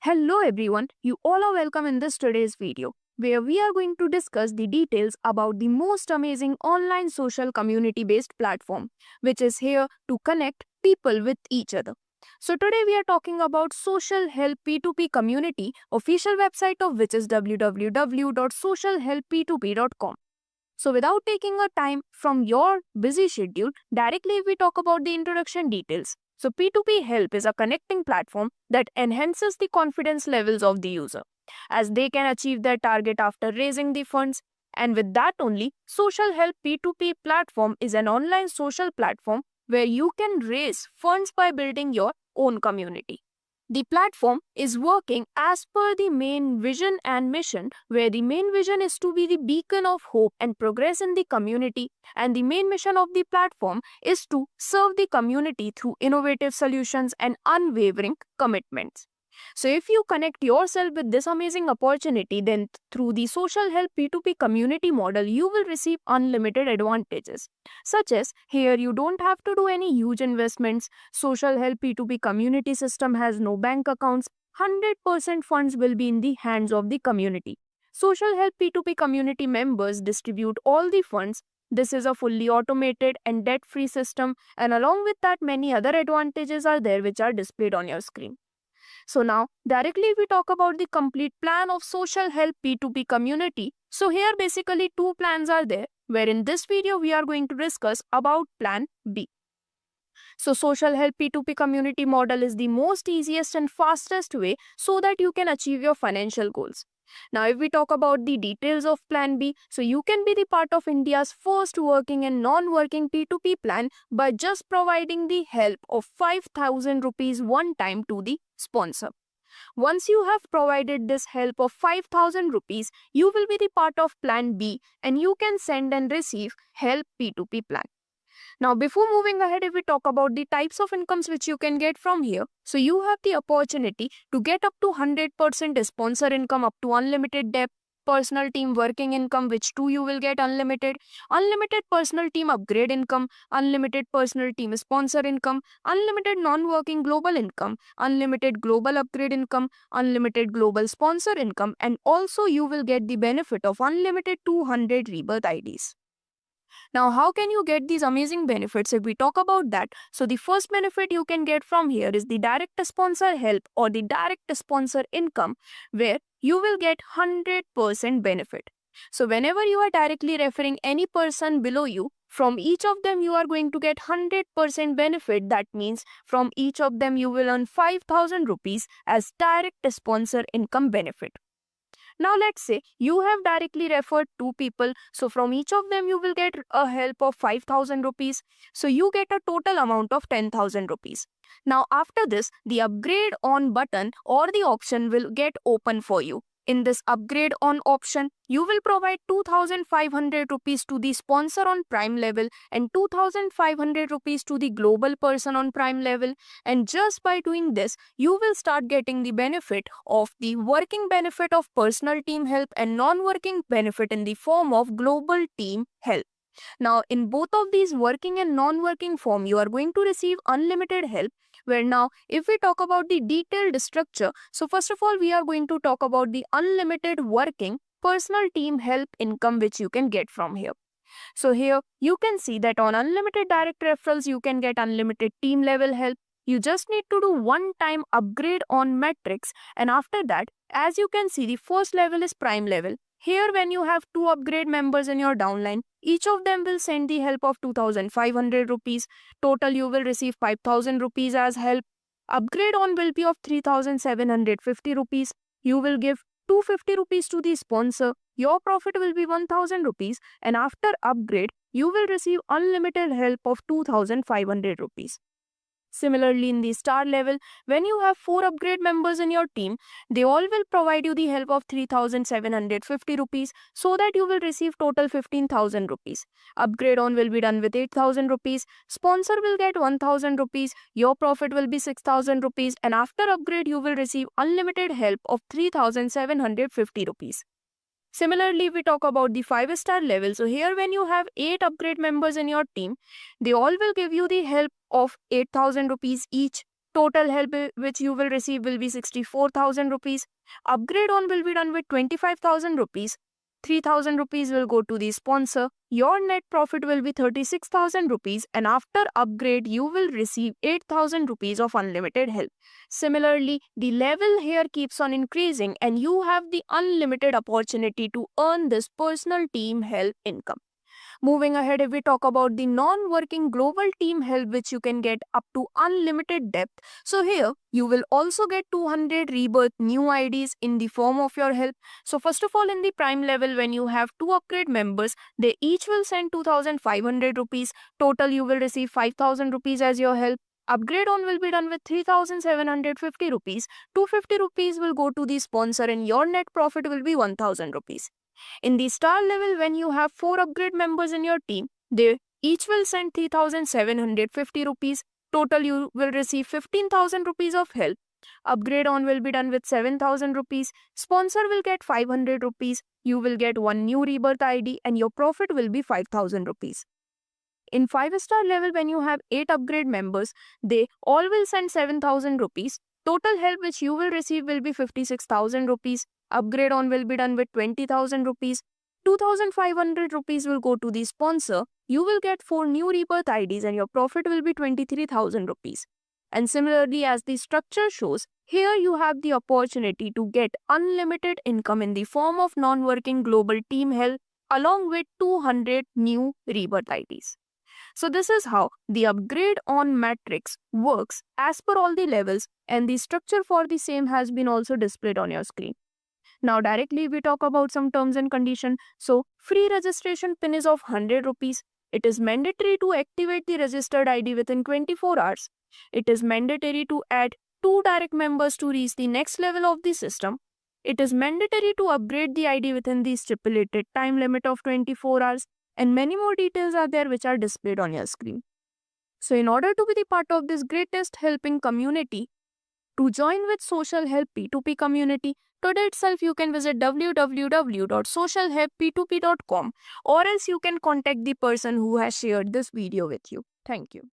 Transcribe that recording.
Hello everyone, you all are welcome in this today's video where we are going to discuss the details about the most amazing online social community based platform which is here to connect people with each other. So today we are talking about Social Help P2P community, official website of which is www.socialhelpp2p.com. So without taking a time from your busy schedule, directly we talk about the introduction details. So P2P Help is a connecting platform that enhances the confidence levels of the user as they can achieve their target after raising the funds. And with that only, Social Help P2P platform is an online social platform where you can raise funds by building your own community. The platform is working as per the main vision and mission, where the main vision is to be the beacon of hope and progress in the community, and the main mission of the platform is to serve the community through innovative solutions and unwavering commitments. So if you connect yourself with this amazing opportunity, then through the Social Help P2P community model, you will receive unlimited advantages, such as here you don't have to do any huge investments. Social Help P2P community system has no bank accounts. 100% funds will be in the hands of the community. Social Help P2P community members distribute all the funds. This is a fully automated and debt-free system, and along with that, many other advantages are there which are displayed on your screen. So now directly we talk about the complete plan of Social Help P2P community. So here basically two plans are there, where in this video we are going to discuss about plan B. So Social Help P2P community model is the most easiest and fastest way so that you can achieve your financial goals. Now if we talk about the details of plan B, so you can be the part of India's first working and non-working P2P plan by just providing the help of 5,000 rupees one time to the sponsor. Once you have provided this help of 5,000 rupees, you will be the part of plan B and you can send and receive Help P2P plan. Now, before moving ahead, if we talk about the types of incomes which you can get from here, so you have the opportunity to get up to 100% sponsor income, up to unlimited debt, personal team working income, which too you will get unlimited personal team upgrade income, unlimited personal team sponsor income, unlimited non-working global income, unlimited global upgrade income, unlimited global sponsor income, and also you will get the benefit of unlimited 200 rebirth IDs. Now, how can you get these amazing benefits? If we talk about that, so the first benefit you can get from here is the direct sponsor help or the direct sponsor income, where you will get 100% benefit. So whenever you are directly referring any person below you, from each of them you are going to get 100% benefit. That means from each of them you will earn 5,000 rupees as direct sponsor income benefit. Now let's say you have directly referred two people, so from each of them you will get a help of 5,000 rupees. So you get a total amount of 10,000 rupees. Now after this, the upgrade on button or the option will get open for you. In this upgrade on option, you will provide 2,500 rupees to the sponsor on prime level and 2,500 rupees to the global person on prime level. And just by doing this, you will start getting the benefit of the working benefit of personal team help and non-working benefit in the form of global team help. Now, in both of these working and non-working form, you are going to receive unlimited help, where now if we talk about the detailed structure, so first of all, we are going to talk about the unlimited working personal team help income which you can get from here. So here you can see that on unlimited direct referrals, you can get unlimited team level help. You just need to do one time upgrade on metrics, and after that, as you can see, the first level is prime level. Here when you have two upgrade members in your downline, each of them will send the help of 2,500 rupees. Total you will receive 5,000 rupees as help. Upgrade on will be of 3,750 rupees. You will give 250 rupees to the sponsor. Your profit will be 1,000 rupees, and after upgrade, you will receive unlimited help of 2,500 rupees. Similarly, in the star level, when you have 4 upgrade members in your team, they all will provide you the help of 3,750 rupees, so that you will receive total 15,000 rupees. Upgrade on will be done with 8,000 rupees. Sponsor will get 1,000 rupees. Your profit will be 6,000 rupees, and after upgrade, you will receive unlimited help of 3,750 rupees. Similarly, we talk about the 5-star level. So here when you have 8 upgrade members in your team, they all will give you the help of 8,000 rupees each. Total help which you will receive will be 64,000 rupees. Upgrade on will be done with 25,000 rupees. 3,000 rupees will go to the sponsor. Your net profit will be 36,000 rupees, and after upgrade, you will receive 8,000 rupees of unlimited help. Similarly, the level here keeps on increasing, and you have the unlimited opportunity to earn this personal team help income. Moving ahead, if we talk about the non-working global team help, which you can get up to unlimited depth. So here, you will also get 200 rebirth new IDs in the form of your help. So first of all, in the prime level, when you have 2 upgrade members, they each will send 2,500 rupees. Total, you will receive 5,000 rupees as your help. Upgrade on will be done with 3,750 rupees. 250 rupees will go to the sponsor, and your net profit will be 1,000 rupees. In the star level, when you have 4 upgrade members in your team, they each will send 3,750 rupees. Total, you will receive 15,000 rupees of help. Upgrade on will be done with 7,000 rupees. Sponsor will get 500 rupees. You will get 1 new rebirth ID, and your profit will be 5,000 rupees. In 5-star level, when you have 8 upgrade members, they all will send 7,000 rupees. Total help which you will receive will be 56,000 rupees. Upgrade on will be done with 20,000 rupees. 2,500 rupees will go to the sponsor. You will get 4 new rebirth IDs, and your profit will be 23,000 rupees. And similarly, as the structure shows, here you have the opportunity to get unlimited income in the form of non-working global team help along with 200 new rebirth IDs. So this is how the upgrade on matrix works as per all the levels, and the structure for the same has been also displayed on your screen. Now directly we talk about some terms and condition. So free registration pin is of 100 rupees. It is mandatory to activate the registered ID within 24 hours. It is mandatory to add 2 direct members to reach the next level of the system. It is mandatory to upgrade the ID within the stipulated time limit of 24 hours. And many more details are there which are displayed on your screen. So in order to be the part of this greatest helping community, to join with Social Help P2P community, today itself you can visit www.socialhelpp2p.com, or else you can contact the person who has shared this video with you. Thank you.